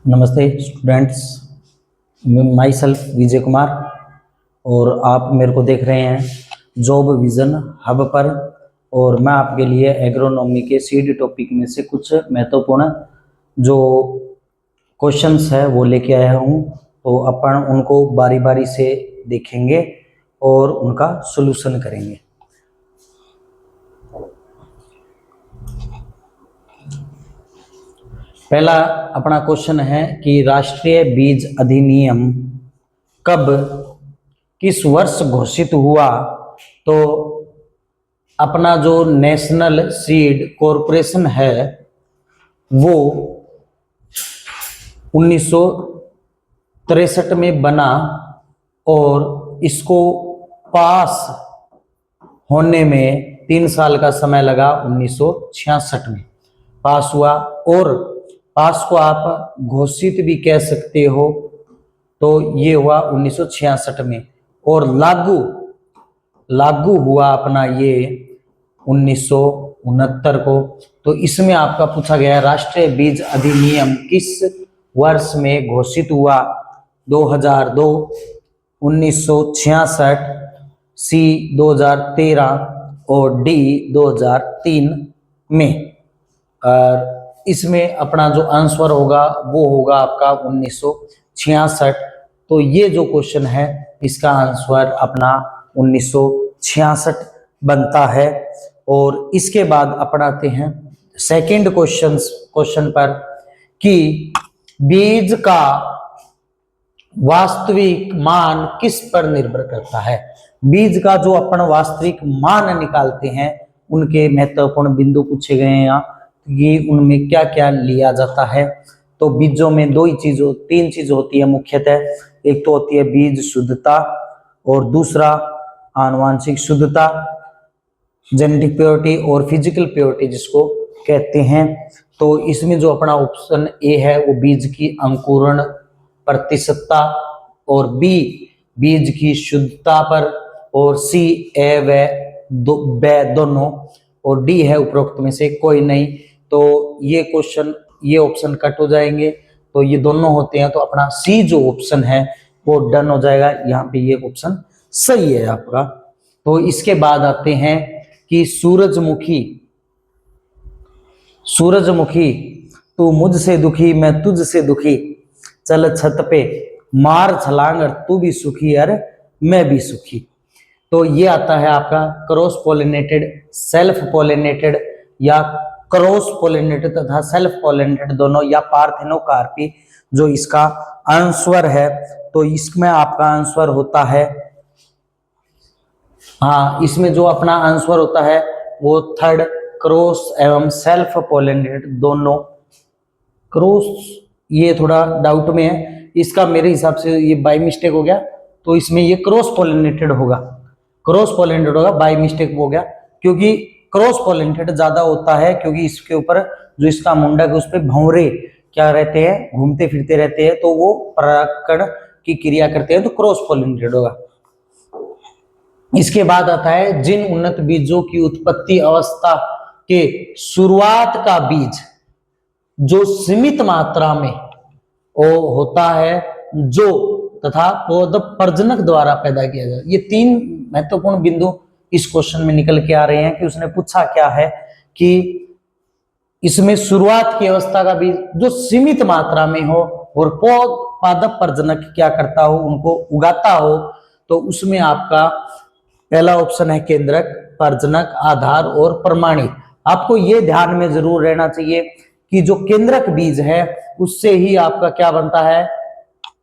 नमस्ते students, my self Vijay Kumar और आप मेरे को देख रहे हैं जॉब विजन हब पर। और मैं आपके लिए एग्रोनॉमी के सीड टॉपिक में से कुछ महत्वपूर्ण जो क्वेश्चंस है वो लेके आया हूँ। तो अपन उनको बारी बारी से देखेंगे और उनका सॉल्यूशन करेंगे। पहला अपना क्वेश्चन है कि राष्ट्रीय बीज अधिनियम कब किस वर्ष घोषित हुआ। तो अपना जो नेशनल सीड कॉरपोरेशन है वो 1963 में बना और इसको पास होने में 3 साल का समय लगा। 1966 में पास हुआ और पास को आप घोषित भी कह सकते हो। तो ये हुआ 1966 में और लागू हुआ अपना ये 1969 को। तो इसमें आपका पूछा गया राष्ट्रीय बीज अधिनियम किस वर्ष में घोषित हुआ। 2002, 1966, सी 2013 और डी 2003 में। और इसमें अपना जो आंसर होगा वो होगा आपका 1966। तो ये जो क्वेश्चन है इसका आंसर अपना 1966 बनता है। और इसके बाद अपनाते हैं सेकंड क्वेश्चन पर कि बीज का वास्तविक मान किस पर निर्भर करता है। बीज का जो अपन वास्तविक मान निकालते हैं उनके महत्वपूर्ण बिंदु पूछे गए हैं यहाँ। ये उनमें क्या क्या लिया जाता है। तो बीजों में तीन चीज होती है मुख्यतः। एक तो होती है बीज शुद्धता और दूसरा आनुवांशिक शुद्धता, जेनेटिक प्योरिटी और फिजिकल प्योरिटी जिसको कहते हैं। तो इसमें जो अपना ऑप्शन ए है वो बीज की अंकुरण प्रतिशतता और बी बीज की शुद्धता पर और सी ए व दोनों और डी है उपरोक्त में से कोई नहीं। तो ये ऑप्शन कट हो जाएंगे। तो ये दोनों होते हैं तो अपना सी जो ऑप्शन है वो डन हो जाएगा। यहाँ पे ये ऑप्शन सही है आपका। तो इसके बाद आते हैं कि सूरजमुखी तू मुझसे दुखी मैं तुझसे दुखी, चल छत पे मार छलांग तू भी सुखी अरे मैं भी सुखी। तो ये आता है आपका क्रॉस पॉलिनेटेड, सेल्फ पॉलिनेटेड या क्रॉस पॉलिनेटेड तथा सेल्फ पॉलिनेटेड दोनों या पार्थेनोकार्पी जो इसका आंसर है। तो इसमें आपका आंसर होता है इसमें जो अपना आंसर होता है वो थर्ड, क्रॉस एवं सेल्फ पॉलिनेटेड दोनों। क्रॉस ये थोड़ा डाउट में है इसका, मेरे हिसाब से ये बाय मिस्टेक हो गया। तो इसमें ये क्रॉस पॉलिनेटेड होगा बाय मिस्टेक हो गया क्योंकि क्रॉस पॉलिनेटेड ज्यादा होता है क्योंकि इसके ऊपर जो इसका मुंडक है उस पर भंवरे क्या रहते हैं, घूमते फिरते रहते हैं। तो वो परागकण की क्रिया करते हैं तो क्रॉस पॉलिनेटेड होगा। इसके बाद आता है जिन उन्नत बीजों की उत्पत्ति अवस्था के शुरुआत का बीज जो सीमित मात्रा में होता है जो तथा पौध प्रजनक द्वारा पैदा किया जाए। ये 3 महत्वपूर्ण बिंदु इस क्वेश्चन में निकल के आ रहे हैं कि उसने पूछा क्या है कि इसमें शुरुआत की अवस्था का बीज जो सीमित मात्रा में हो और पौध पादप प्रजनक क्या करता हो उनको उगाता हो। तो उसमें आपका पहला ऑप्शन है केंद्रक, प्रजनक, आधार और प्रमाणित। आपको ये ध्यान में जरूर रहना चाहिए कि जो केंद्रक बीज है उससे ही आपका क्या बनता है,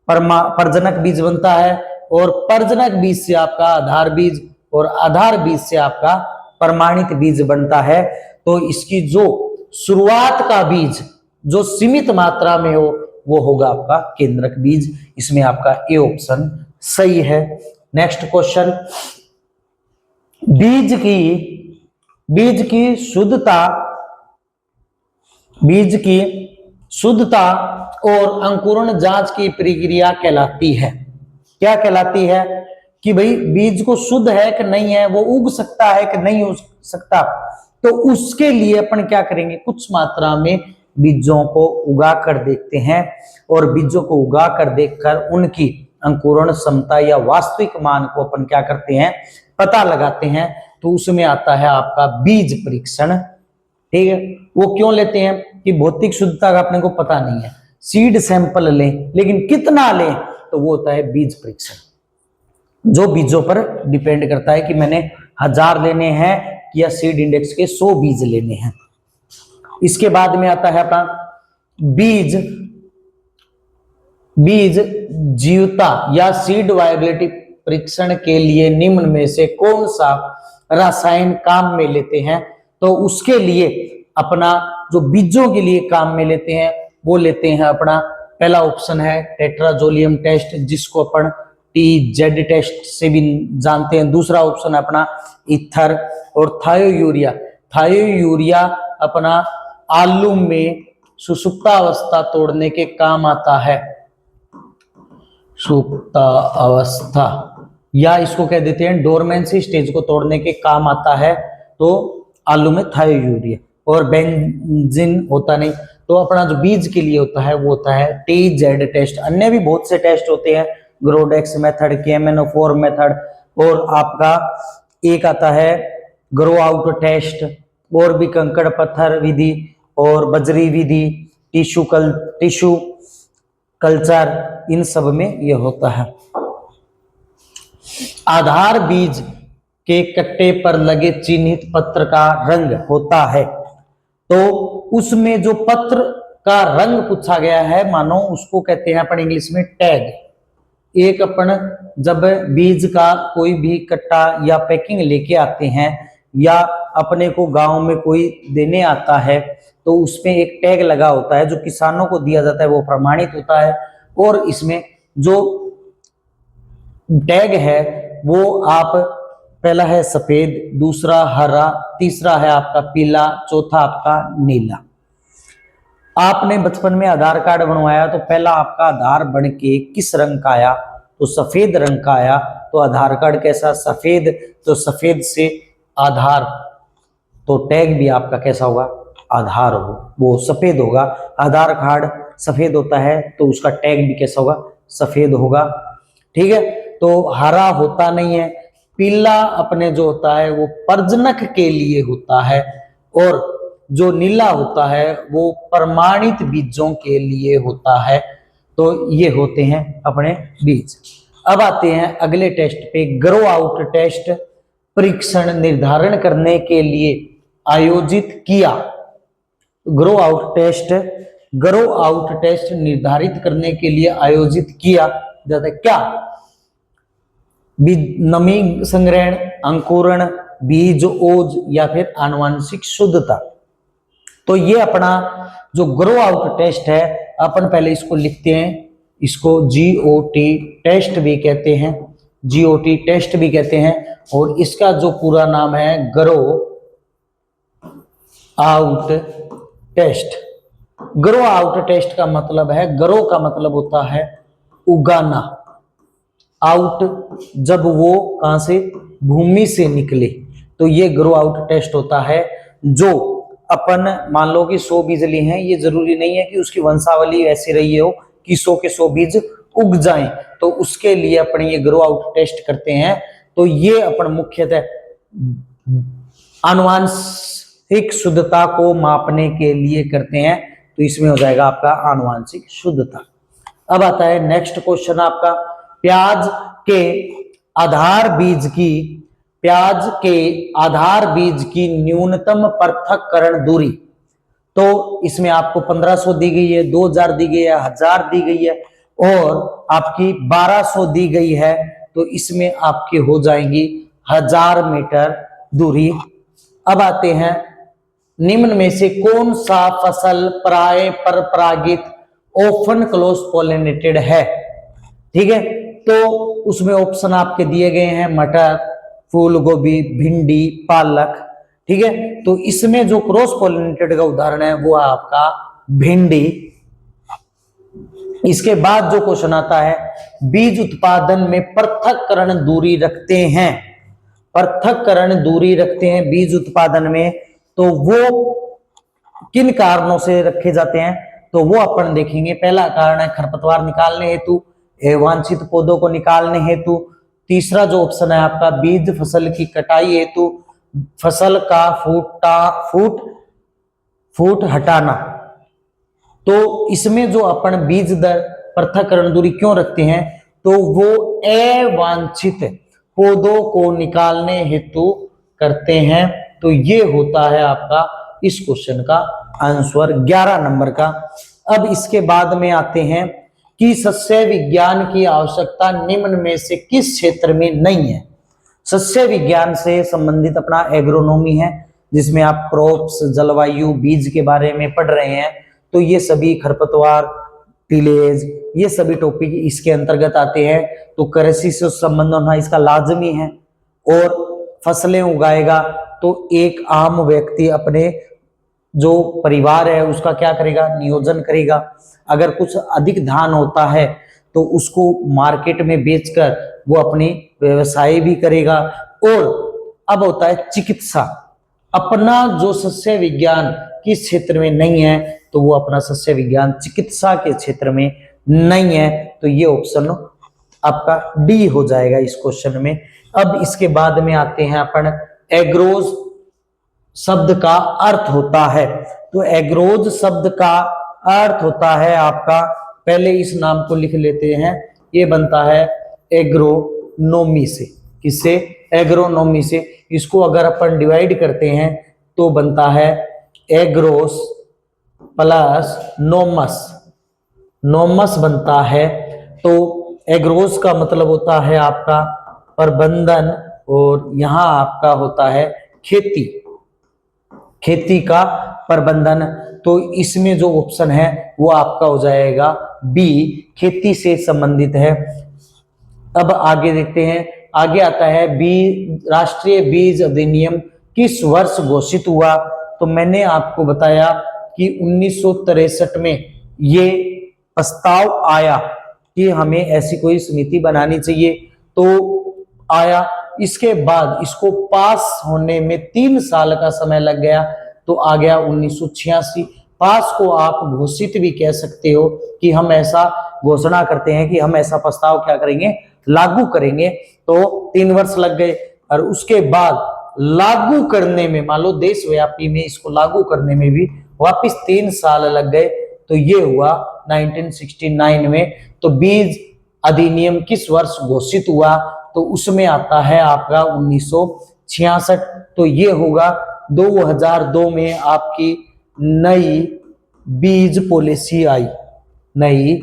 प्रजनक बीज बनता है और प्रजनक बीज से आपका आधार बीज और आधार बीज से आपका प्रमाणित बीज बनता है। तो इसकी जो शुरुआत का बीज जो सीमित मात्रा में हो वो होगा आपका केंद्रक बीज। इसमें आपका ए ऑप्शन सही है। नेक्स्ट क्वेश्चन, बीज की शुद्धता और अंकुरण जांच की प्रक्रिया कहलाती है। क्या कहलाती है कि भाई बीज को शुद्ध है कि नहीं है, वो उग सकता है कि नहीं उग सकता। तो उसके लिए अपन क्या करेंगे, कुछ मात्रा में बीजों को उगा कर देखते हैं और बीजों को उगा कर देखकर उनकी अंकुरण क्षमता या वास्तविक मान को अपन क्या करते हैं, पता लगाते हैं। तो उसमें आता है आपका बीज परीक्षण। ठीक है, वो क्यों लेते हैं कि भौतिक शुद्धता का अपने को पता नहीं है, सीड सैंपल लें लेकिन कितना लें, तो वो होता है बीज परीक्षण, जो बीजों पर डिपेंड करता है कि मैंने 1000 लेने हैं या सीड इंडेक्स के 100 बीज लेने हैं। इसके बाद में आता है अपना बीज जीवता या सीड वायबिलिटी परीक्षण के लिए निम्न में से कौन सा रसायन काम में लेते हैं। तो उसके लिए अपना जो बीजों के लिए काम में लेते हैं वो लेते हैं अपना पहला ऑप्शन है टेट्राजोलियम टेस्ट, जिसको अपन TZ टेस्ट से भी जानते हैं। दूसरा ऑप्शन है अपना ईथर और थायोयूरिया। थायोयूरिया अपना आलू में सुसुप्तावस्था तोड़ने के काम आता है, सुप्तावस्था, या इसको कह देते हैं डोरमेंसी स्टेज को तोड़ने के काम आता है। तो आलू में थायोयूरिया और बेंजीन होता नहीं। तो अपना जो बीज के लिए होता है वो होता है TZ टेस्ट। अन्य भी बहुत से टेस्ट होते हैं, ग्रोडेक्स मेथड, KMNO4 मेथड, और आपका एक आता है ग्रो आउट टेस्ट, और भी कंकड़ पत्थर विधि और बजरी विधि, टिश्यू कल्चर, इन सब में यह होता है। आधार बीज के कट्टे पर लगे चिन्हित पत्र का रंग होता है। तो उसमें जो पत्र का रंग पूछा गया है, मानो उसको कहते हैं अपन इंग्लिश में टैग। एक अपन जब बीज का कोई भी कट्टा या पैकिंग लेके आते हैं या अपने को गांव में कोई देने आता है, तो उसमें एक टैग लगा होता है जो किसानों को दिया जाता है, वो प्रमाणित होता है। और इसमें जो टैग है वो आप पहला है सफेद, दूसरा हरा, तीसरा है आपका पीला, चौथा आपका नीला। आपने बचपन में आधार कार्ड बनवाया तो पहला आपका आधार बन के किस रंग का आया, तो सफेद रंग का आया। तो आधार कार्ड कैसा, सफेद, तो सफेद से आधार, तो टैग भी आपका कैसा होगा, आधार हो, वो सफेद होगा। आधार कार्ड सफेद होता है तो उसका टैग भी कैसा होगा, सफेद होगा। ठीक है, तो हरा होता नहीं है। पीला अपने जो होता है वो प्रजनक के लिए होता है, और जो नीला होता है वो प्रमाणित बीजों के लिए होता है। तो ये होते हैं अपने बीज। अब आते हैं अगले टेस्ट पे, ग्रो आउट टेस्ट परीक्षण निर्धारण करने के लिए आयोजित किया। ग्रो आउट टेस्ट निर्धारित करने के लिए आयोजित किया जाता है क्या, नमी संग्रहण, अंकुरण, बीज ओज, या फिर आनुवांशिक शुद्धता। तो ये अपना जो ग्रो आउट टेस्ट है, अपन पहले इसको लिखते हैं, इसको GOT टेस्ट भी कहते हैं, GOT टेस्ट भी कहते हैं। और इसका जो पूरा नाम है grow out test. Grow out test का मतलब है, ग्रो का मतलब होता है उगाना, आउट जब वो कहां से, भूमि से निकले, तो ये ग्रो आउट टेस्ट होता है। जो अपन मान लो कि 100 बीज लिए हैं, ये जरूरी नहीं है कि उसकी वंशावली ऐसी रही हो कि 100 के 100 बीज उग जाएं, तो उसके लिए अपन ये ग्रो आउट टेस्ट करते हैं। तो ये अपन मुख्यतः आनुवांशिक शुद्धता को मापने के लिए करते हैं। तो इसमें हो जाएगा आपका आनुवांशिक शुद्धता। अब आता है नेक्स्ट क्वेश्चन आपका, प्याज के आधार बीज की न्यूनतम पृथक्करण दूरी। तो इसमें आपको 1500 दी गई है, 2000 दी गई है, 1000 दी गई है और आपकी 1200 दी गई है। तो इसमें आपकी हो जाएंगी 1000 मीटर दूरी। अब आते हैं, निम्न में से कौन सा फसल प्राय परपरागित ओफन क्लोज पॉलिनेटेड है। ठीक है, तो उसमें ऑप्शन आपके दिए गए हैं, मटर, फूल गोभी, भिंडी, पालक। ठीक है, तो इसमें जो क्रॉस पॉलिनेटेड का उदाहरण है वो है आपका भिंडी। इसके बाद जो क्वेश्चन आता है, बीज उत्पादन में पृथक्करण दूरी रखते हैं, बीज उत्पादन में, तो वो किन कारणों से रखे जाते हैं, तो वो अपन देखेंगे। पहला कारण है खरपतवार निकालने हेतु, वांछित पौधों को निकालने हेतु। तीसरा जो ऑप्शन है आपका बीज फसल की कटाई हेतु, फसल का फूट हटाना। तो इसमें जो अपन बीज दर पृथक्करण दूरी क्यों रखते हैं, तो वो अवांछित पौधों को निकालने हेतु करते हैं। तो ये होता है आपका इस क्वेश्चन का आंसर 11 नंबर का। अब इसके बाद में आते हैं कि सस्य विज्ञान की आवश्यकता निम्न में से किस क्षेत्र में नहीं है। सस्य विज्ञान से संबंधित अपना एग्रोनॉमी है, जिसमें आप क्रॉप्स, जलवायु, बीज के बारे में पढ़ रहे हैं। तो ये सभी खरपतवार, टिलेज, ये सभी टॉपिक इसके अंतर्गत आते हैं। तो कृषि से संबंध होना इसका लाजमी है। और फसलें उगाएगा तो एक आम व्यक्ति अपने जो परिवार है उसका क्या करेगा, नियोजन करेगा। अगर कुछ अधिक धान होता है तो उसको मार्केट में बेचकर वो अपनी व्यवसाय भी करेगा। और अब होता है चिकित्सा। अपना जो सस्य विज्ञान किस क्षेत्र में नहीं है, तो वो अपना सस्य विज्ञान चिकित्सा के क्षेत्र में नहीं है। तो ये ऑप्शन आपका डी हो जाएगा इस क्वेश्चन में। अब इसके बाद में आते हैं अपन एग्रोज शब्द का अर्थ होता है। तो एग्रोज शब्द का अर्थ होता है आपका, पहले इस नाम को लिख लेते हैं, ये बनता है एग्रोनोमी से। किससे? एग्रोनोमी से। इसको अगर अपन डिवाइड करते हैं तो बनता है एग्रोस प्लस नोमस, नोमस बनता है। तो एग्रोस का मतलब होता है आपका प्रबंधन, और यहाँ आपका होता है खेती, खेती का प्रबंधन। तो इसमें जो ऑप्शन है वो आपका हो जाएगा बी, खेती से संबंधित है। अब आगे देखते हैं, आगे आता है राष्ट्रीय बीज अधिनियम किस वर्ष घोषित हुआ। तो मैंने आपको बताया कि 1963 में ये प्रस्ताव आया कि हमें ऐसी कोई समिति बनानी चाहिए, तो आया। इसके बाद इसको पास होने में 3 साल का समय लग गया, तो आ गया 1986। पास को आप घोषित भी कह सकते हो कि हम ऐसा घोषणा करते हैं कि हम ऐसा प्रस्ताव क्या करेंगे, लागू करेंगे। तो 3 वर्ष लग गए, और उसके बाद लागू करने में, मान लो देशव्यापी में इसको लागू करने में भी वापस 3 साल लग गए। तो ये हुआ 1969 में। तो बीज अधिनियम किस वर्ष घोषित हुआ, तो उसमें आता है आपका 1966। तो ये होगा 2002 में आपकी नई बीज पॉलिसी आई, नई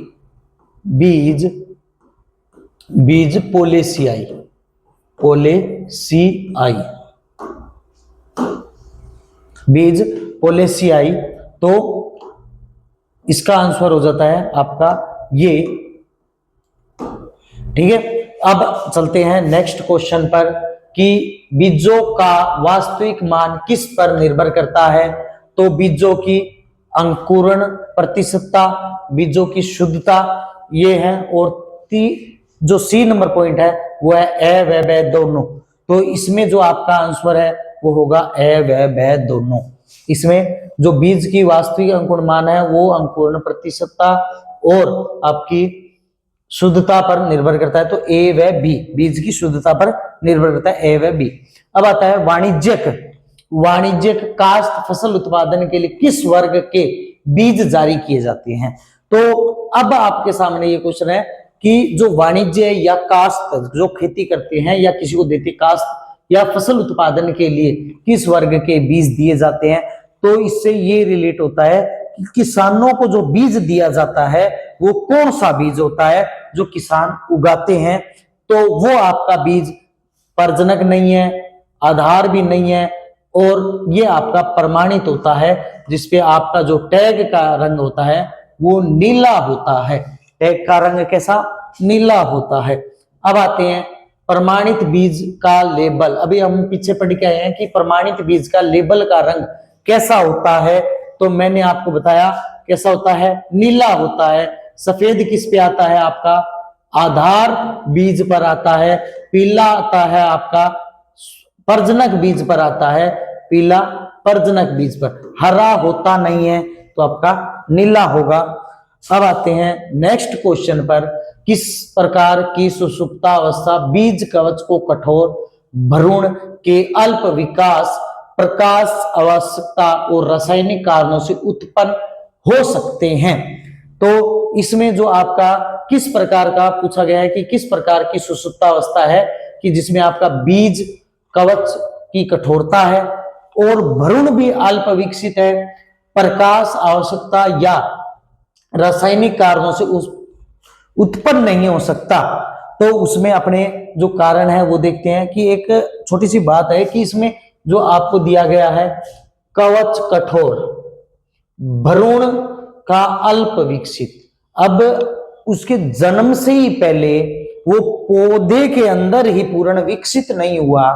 बीज पॉलिसी आई, बीज पॉलिसी आई। तो इसका आंसर हो जाता है आपका ये। ठीक है, अब चलते हैं नेक्स्ट क्वेश्चन पर कि बीजों का वास्तविक मान किस पर निर्भर करता है। तो बीजों की अंकुरण प्रतिशतता, बीजों की शुद्धता, ये है। और जो सी नंबर पॉइंट है वो है ए व ब दोनों। तो इसमें जो आपका आंसर है वो होगा ए व ब दोनों। इसमें जो बीज की वास्तविक अंकुरण मान है वो अंकुरण प्रतिशतता और आपकी शुद्धता पर निर्भर करता है। तो ए व बी, बीज की शुद्धता पर निर्भर करता है, ए व बी। अब आता है वाणिज्यिक काश्त फसल उत्पादन के लिए किस वर्ग के बीज जारी किए जाते हैं। तो अब आपके सामने ये क्वेश्चन है कि जो वाणिज्य या काश्त, जो खेती करते हैं या किसी को देते काश्त या फसल उत्पादन के लिए किस वर्ग के बीज दिए जाते हैं। तो इससे ये रिलेट होता है कि किसानों को जो बीज दिया जाता है वो कौन सा बीज होता है जो किसान उगाते हैं। तो वो आपका बीज प्रजनक नहीं है, आधार भी नहीं है, और ये आपका प्रमाणित होता है, जिसपे आपका जो टैग का रंग होता है वो नीला होता है। टैग का रंग कैसा? नीला होता है। अब आते हैं प्रमाणित बीज का लेबल। अभी हम पीछे पढ़ के आए हैं कि प्रमाणित बीज का लेबल का रंग कैसा होता है। तो मैंने आपको बताया कैसा होता है, नीला होता है। सफेद किस पे आता है आपका? आधार बीज पर आता है। पीला आता है आपका प्रजनक बीज पर आता है, पीला प्रजनक बीज पर। हरा होता नहीं है तो आपका नीला होगा। अब आते हैं नेक्स्ट क्वेश्चन पर, किस प्रकार की सुषुप्तावस्था बीज कवच को कठोर, भ्रूण के अल्प विकास, प्रकाश आवश्यकता और रासायनिक कारणों से उत्पन्न हो सकते हैं। तो इसमें जो आपका किस प्रकार का पूछा गया है कि किस प्रकार की सुषुप्तावस्था है कि जिसमें आपका बीज कवच की कठोरता है और भ्रूण भी अल्प विकसित है, प्रकाश आवश्यकता या रासायनिक कारणों से उस उत्पन्न नहीं हो सकता। तो उसमें अपने जो कारण है वो देखते हैं कि एक छोटी सी बात है कि इसमें जो आपको दिया गया है कवच कठोर, भ्रूण का अल्प विकसित। अब उसके जन्म से ही पहले वो पौधे के अंदर ही पूर्ण विकसित नहीं हुआ,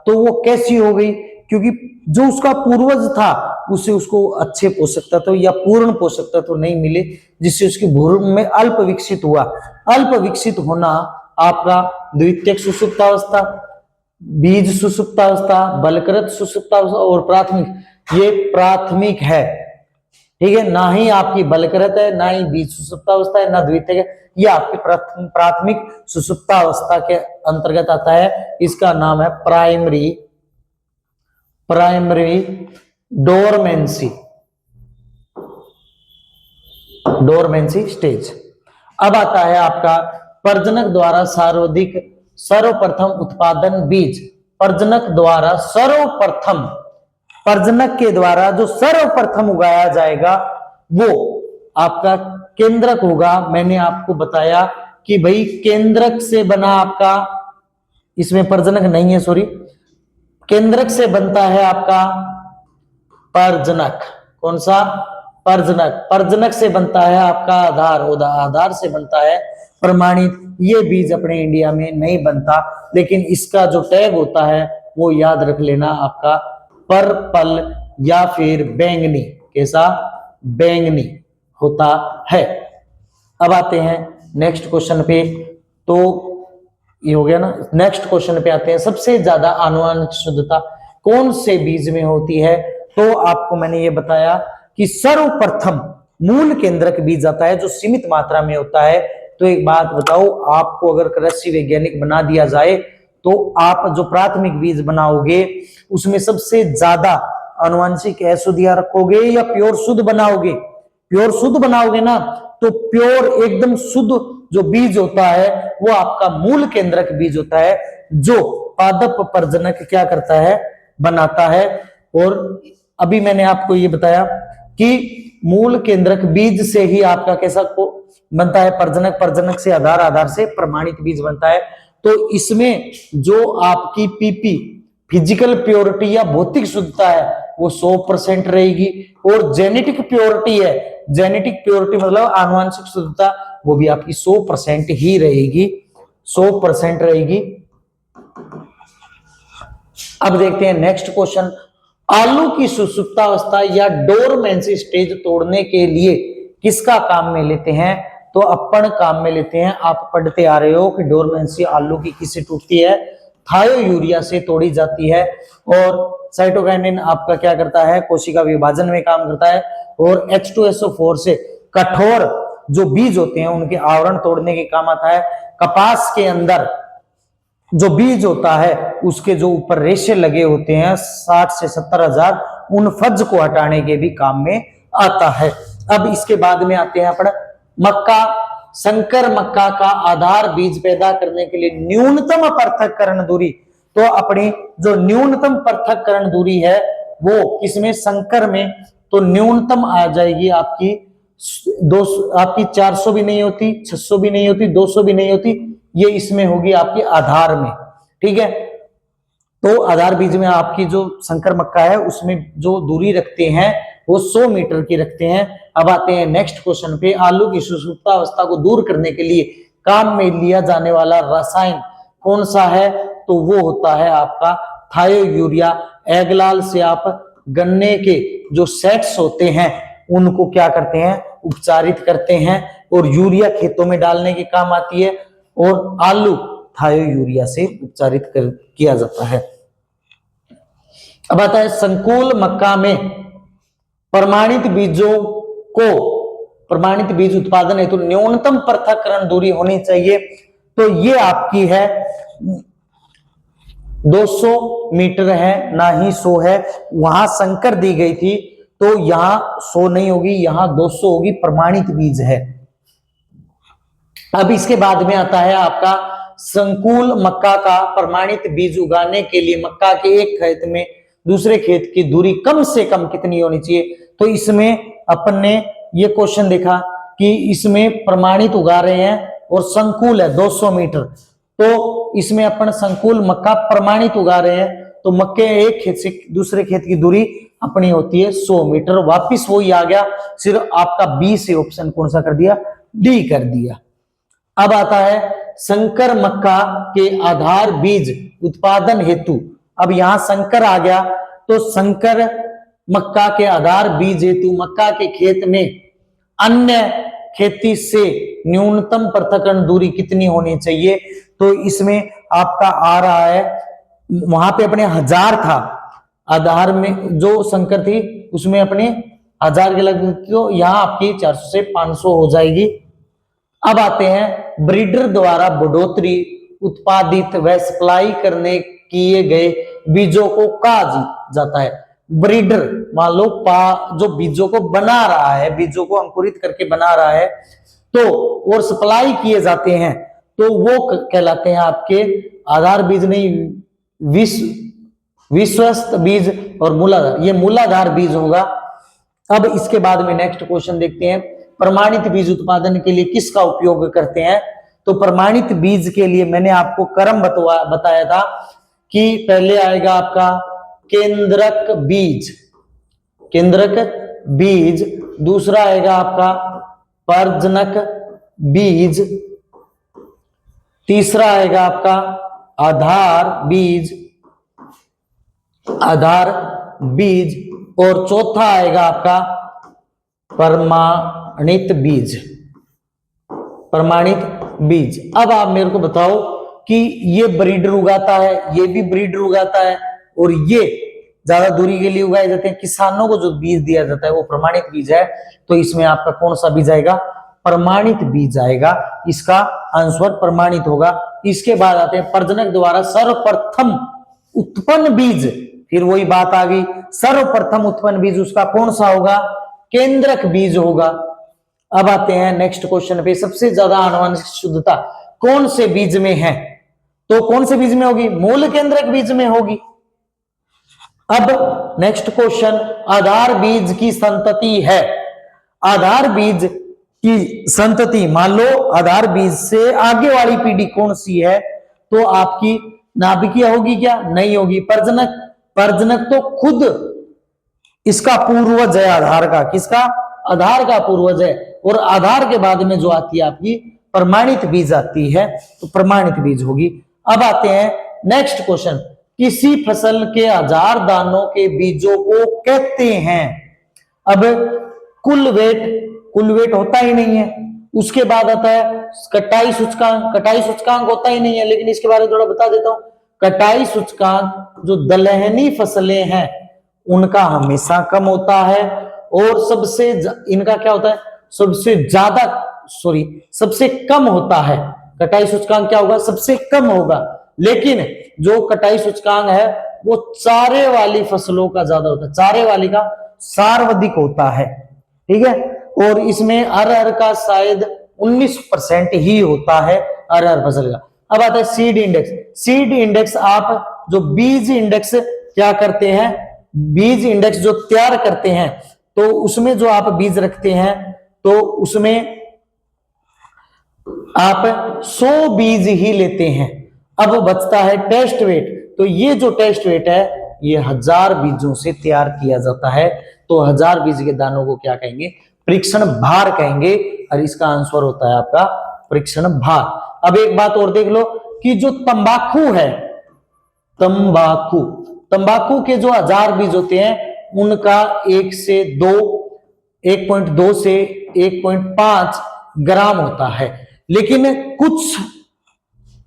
तो वो कैसी हो गई? क्योंकि जो उसका पूर्वज था उसे उसको अच्छे पोषक तत्व या पूर्ण पोषक तत्व नहीं मिले, जिससे उसकी भ्रूण में अल्प विकसित हुआ। अल्प विकसित होना आपका द्वितीयक सुषुप्तावस्था, बीज सुषुप्तावस्था, बलकृत सुषुप्तावस्था और प्राथमिक, ये प्राथमिक है, ठीक है। ना ही आपकी बलकृत है, ना ही बीज सुषुप्तावस्था है, ना द्वितीयक है, ये आपकी प्राथमिक सुषुप्तावस्था के अंतर्गत आता है। इसका नाम है प्राइमरी डोरमेंसी स्टेज। अब आता है आपका प्रजनक द्वारा सर्वप्रथम उत्पादन बीज। प्रजनक के द्वारा जो सर्वप्रथम उगाया जाएगा वो आपका केंद्रक होगा। मैंने आपको बताया कि भाई केंद्रक से बना आपका, इसमें प्रजनक नहीं है, सॉरी, केंद्रक से बनता है आपका प्रजनक। कौन सा? प्रजनक से बनता है आपका आधार से बनता है प्रमाणित। ये बीज अपने इंडिया में नहीं बनता, लेकिन इसका जो टैग होता है वो याद रख लेना आपका पर्पल या फिर बैंगनी। कैसा? बैंगनी होता है। अब आते हैं नेक्स्ट क्वेश्चन पे। तो ये हो गया ना। नेक्स्ट क्वेश्चन पे आते हैं, सबसे ज्यादा आनुवंशिक शुद्धता कौन से बीज में होती है? तो आपको मैंने ये बताया कि सर्वप्रथम मूल केंद्रक बीज आता है जो सीमित मात्रा में होता है। तो एक बात बताओ, आपको अगर कृषि वैज्ञानिक बना दिया जाए तो आप जो प्राथमिक बीज बनाओगे उसमें सबसे ज्यादा आनुवंशिक अशुद्धियां रखोगे या प्योर शुद्ध बनाओगे? प्योर शुद्ध बनाओगे ना, तो प्योर एकदम शुद्ध जो बीज होता है वो आपका मूल केंद्रक बीज होता है, जो पादप प्रजनक क्या करता है? बनाता है। और अभी मैंने आपको ये बताया कि मूल केंद्रक बीज से ही आपका कैसा को बनता है? प्रजनक से आधार से प्रमाणित बीज बनता है। तो इसमें जो आपकी पीपी फिजिकल प्योरिटी या भौतिक शुद्धता है वो 100% रहेगी, और जेनेटिक प्योरिटी है, जेनेटिक प्योरिटी मतलब आनुवंशिक शुद्धता, वो भी आपकी 100% ही रहेगी, 100% रहेगी। अब देखते हैं नेक्स्ट क्वेश्चन, आलू की सुषुप्तावस्था या डोरमेंसी स्टेज तोड़ने के लिए किसका काम में लेते हैं? तो अपन काम में लेते हैं, आप पढ़ते आ रहे हो कि डोरमेंसी आलू की किससे टूटती है? थायोयूरिया से तोड़ी जाती है। और साइटोकाइनिन आपका क्या करता है? कोशिका विभाजन में काम करता है। और H2SO4 से कठोर जो बीज होते हैं उनके आवरण तोड़ने के काम आता है। कपास के अंदर जो बीज होता है उसके जो ऊपर रेशे लगे होते हैं 60 से 70 हजार, उन फज को हटाने के भी काम में आता है। अब इसके बाद में आते हैं अपन मक्का। संकर मक्का का आधार बीज पैदा करने के लिए न्यूनतम पृथक्करण दूरी, तो अपनी जो न्यूनतम पृथक्करण दूरी है वो किसमें? संकर में। तो न्यूनतम आ जाएगी आपकी 400 भी नहीं होती, 600 भी नहीं होती, 200 भी नहीं होती, ये इसमें होगी आपकी आधार में, ठीक है। तो आधार बीज में आपकी जो संकर मक्का है उसमें जो दूरी रखते हैं वो 100 मीटर की रखते हैं। अब आते हैं नेक्स्ट क्वेश्चन पे, आलू की सुषुप्तावस्था को दूर करने के लिए काम में लिया जाने वाला रसायन कौन सा है? तो वो होता है आपका थायोयूरिया। एगलाल से आप गन्ने के जो सेट्स होते हैं उनको क्या करते हैं? उपचारित करते हैं, और यूरिया खेतों में डालने के काम आती है, और आलू थायोयूरिया से उपचारित किया जाता है। अब आता है संकुल मक्का में प्रमाणित बीजों को, प्रमाणित बीज उत्पादन हेतु न्यूनतम पृथक्करण दूरी होनी चाहिए। तो ये आपकी है 200 मीटर है, ना ही 100 है। वहां संकर दी गई थी तो यहां 100 नहीं होगी, यहां 200 होगी, प्रमाणित बीज है। अब इसके बाद में आता है आपका संकुल मक्का का प्रमाणित बीज उगाने के लिए मक्का के एक खेत में दूसरे खेत की दूरी कम से कम कितनी होनी चाहिए। तो इसमें अपन ने ये क्वेश्चन देखा कि इसमें प्रमाणित उगा रहे हैं और संकुल है 200 मीटर, तो इसमें अपन संकुल मक्का प्रमाणित उगा रहे हैं तो मक्के एक खेत से दूसरे खेत की दूरी अपनी होती है 100 मीटर। वापिस वही आ गया, सिर्फ आपका बी से ऑप्शन कौन सा कर दिया, डी कर दिया। अब आता है संकर मक्का के आधार बीज उत्पादन हेतु। अब यहां संकर आ गया तो संकर मक्का के आधार बीज हेतु मक्का के खेत में अन्य खेती से न्यूनतम पृथक्करण दूरी कितनी होनी चाहिए। तो इसमें आपका आ रहा है, वहां पे अपने 1000 था आधार में, जो संकर थी उसमें अपने 1000 के लगभग, तो यहां आपकी 400 से 500 हो जाएगी। अब आते हैं ब्रीडर द्वारा बढ़ोतरी उत्पादित व सप्लाई करने किए गए बीजों को कहा जाता है। ब्रीडर मान लो जो बीजों को बना रहा है, बीजों को अंकुरित करके बना रहा है तो और सप्लाई किए जाते हैं तो वो कहलाते हैं आपके आधार बीज, नहीं विश्वस्त बीज और मूलाधार, ये मूलाधार बीज होगा। अब इसके बाद में नेक्स्ट क्वेश्चन देखते हैं, प्रमाणित बीज उत्पादन के लिए किसका उपयोग करते हैं। तो प्रमाणित बीज के लिए मैंने आपको क्रम बताया था कि पहले आएगा आपका केंद्रक बीज, केंद्रक बीज, दूसरा आएगा आपका प्रजनक बीज, तीसरा आएगा आपका आधार बीज, आधार बीज, और चौथा आएगा आपका प्रमाणित बीज, प्रमाणित बीज। अब आप मेरे को बताओ कि ये ब्रीडर उगाता है, ये भी ब्रीडर उगाता है, और ये ज्यादा दूरी के लिए उगाए जाते हैं। किसानों को जो बीज दिया जाता है वो प्रमाणित बीज है, तो इसमें आपका कौन सा बीज आएगा, प्रमाणित बीज आएगा। इसका आंसर प्रमाणित होगा। इसके बाद आते हैं प्रजनक द्वारा सर्वप्रथम उत्पन्न बीज, फिर वही बात आ गई, सर्वप्रथम उत्पन्न बीज उसका कौन सा होगा, केंद्रक बीज होगा। अब आते हैं नेक्स्ट क्वेश्चन पे, सबसे ज्यादा आनुवंशिक शुद्धता कौन से बीज में है। तो कौन से बीज में होगी, मूल केंद्रक बीज में होगी। अब नेक्स्ट क्वेश्चन, आधार बीज की संतति है। आधार बीज की संतति, मान लो आधार बीज से आगे वाली पीढ़ी कौन सी है, तो आपकी नाभिकीय होगी क्या, नहीं होगी। प्रजनक, प्रजनक तो खुद इसका पूर्वज है आधार का, किसका, आधार का पूर्वज है। और आधार के बाद में जो आती है आपकी प्रमाणित बीज आती है, तो प्रमाणित बीज होगी। अब आते हैं नेक्स्ट क्वेश्चन, किसी फसल के 1000 दानों के बीजों को कहते हैं। अब कुल वेट होता ही नहीं है। उसके बाद आता है कटाई सूचकांक, कटाई सूचकांक होता ही नहीं है, लेकिन इसके बारे में थोड़ा बता देता हूं। कटाई सूचकांक जो दलहनी फसलें हैं उनका हमेशा कम होता है, और सबसे इनका क्या होता है, सबसे कम होता है। कटाई सूचकांक क्या होगा, सबसे कम होगा। लेकिन जो कटाई सूचकांक है वो चारे वाली फसलों का ज्यादा होता है, चारे वाली का सर्वाधिक होता है, ठीक है। और इसमें अरहर का शायद 19% ही होता है, अरहर फसल का। अब आता है सीड इंडेक्स। सीड इंडेक्स आप जो बीज इंडेक्स क्या करते हैं, बीज इंडेक्स जो तैयार करते हैं, तो उसमें जो आप बीज रखते हैं तो उसमें आप 100 बीज ही लेते हैं। अब बचता है टेस्ट वेट, तो ये जो टेस्ट वेट है ये 1000 बीजों से तैयार किया जाता है। तो 1000 बीज के दानों को क्या कहेंगे, परीक्षण भार कहेंगे, और इसका आंसर होता है आपका परीक्षण भार। अब एक बात और देख लो कि जो तंबाकू है, तंबाकू के जो 1000 बीज होते हैं उनका 1.2 से 1.5 ग्राम होता है, लेकिन कुछ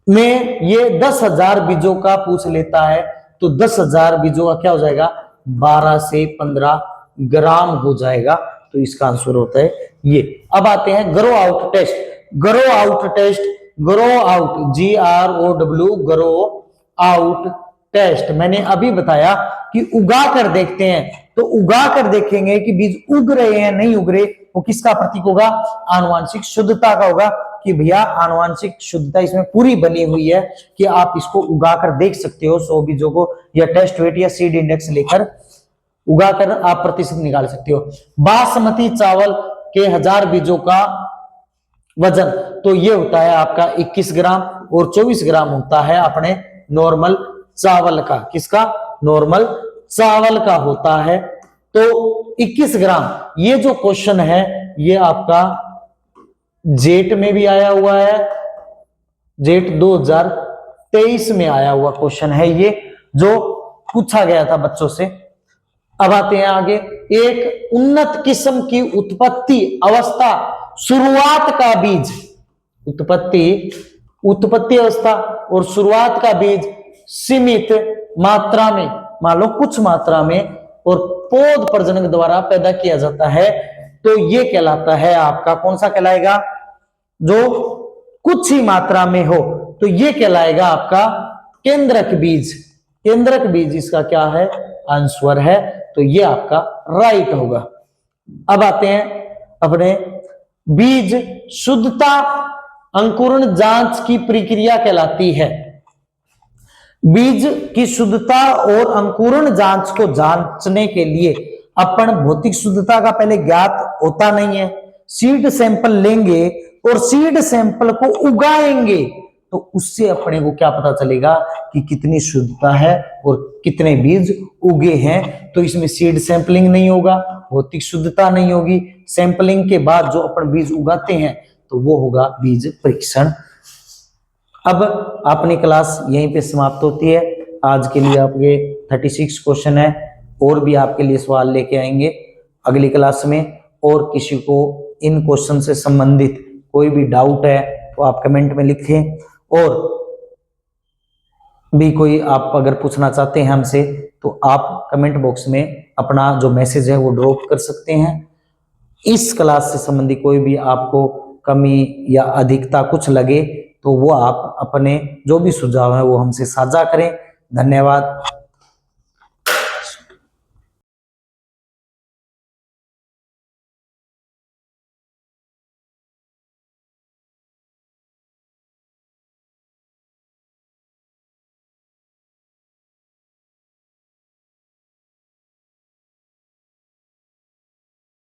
में ये 10,000 बीजों का पूछ लेता है, तो 10,000 बीजों का क्या हो जाएगा, 12 से 15 ग्राम हो जाएगा। तो इसका आंसर होता है ये। अब आते हैं grow out test. Grow out test, grow out, GROW, grow out test. मैंने अभी बताया कि उगा कर देखते हैं, तो उगा कर देखेंगे कि बीज उग रहे हैं नहीं उग रहे, वो किसका प्रतीक होगा, आनुवांशिक शुद्धता का होगा, कि भैया आनुवांशिक शुद्धता इसमें पूरी बनी हुई है कि आप इसको उगा कर देख सकते हो 100 बीजों को, या टेस्ट वेट या सीड इंडेक्स लेकर उगाकर आप प्रतिशत निकाल सकते हो। बासमती चावल के 1000 बीजों का वजन, तो ये होता है आपका 21 ग्राम और 24 ग्राम होता है अपने नॉर्मल चावल का। किसका, नॉर्मल चावल का होता है। तो 21 ग्राम, ये जो क्वेश्चन है ये आपका जेट में भी आया हुआ है, जेट 2023 में आया हुआ क्वेश्चन है ये, जो पूछा गया था बच्चों से। अब आते हैं आगे, एक उन्नत किस्म की उत्पत्ति अवस्था शुरुआत का बीज, उत्पत्ति अवस्था और शुरुआत का बीज सीमित मात्रा में, मान लो कुछ मात्रा में, और पौध प्रजनक द्वारा पैदा किया जाता है, तो ये कहलाता है आपका, कौन सा कहलाएगा, जो कुछ ही मात्रा में हो, तो ये कहलाएगा आपका केंद्रक बीज। केंद्रक बीज इसका क्या है, आंसर है, तो ये आपका राइट होगा। अब आते हैं अपने बीज शुद्धता अंकुरण जांच की प्रक्रिया कहलाती है। बीज की शुद्धता और अंकुरण जांच को जांचने के लिए अपन भौतिक शुद्धता का पहले ज्ञात होता नहीं है, सीड सैंपल लेंगे और सीड सैंपल को उगाएंगे, तो उससे अपने को क्या पता चलेगा कि कितनी शुद्धता है और कितने बीज उगे हैं। तो इसमें सीड सैंपलिंग नहीं होगा, भौतिक शुद्धता नहीं होगी, सैंपलिंग के बाद जो अपन बीज उगाते हैं तो वो होगा बीज परीक्षण। अब अपनी क्लास यहीं पे समाप्त होती है। आज के लिए आपके 36 क्वेश्चन है, और भी आपके लिए सवाल लेके आएंगे अगली क्लास में। और किसी को इन क्वेश्चन से संबंधित कोई भी डाउट है तो आप कमेंट में लिखें, और भी कोई आप अगर पूछना चाहते हैं हमसे तो आप कमेंट बॉक्स में अपना जो मैसेज है वो ड्रॉप कर सकते हैं। इस क्लास से संबंधित कोई भी आपको कमी या अधिकता कुछ लगे तो वो आप अपने जो भी सुझाव है वो हमसे साझा करें। धन्यवाद।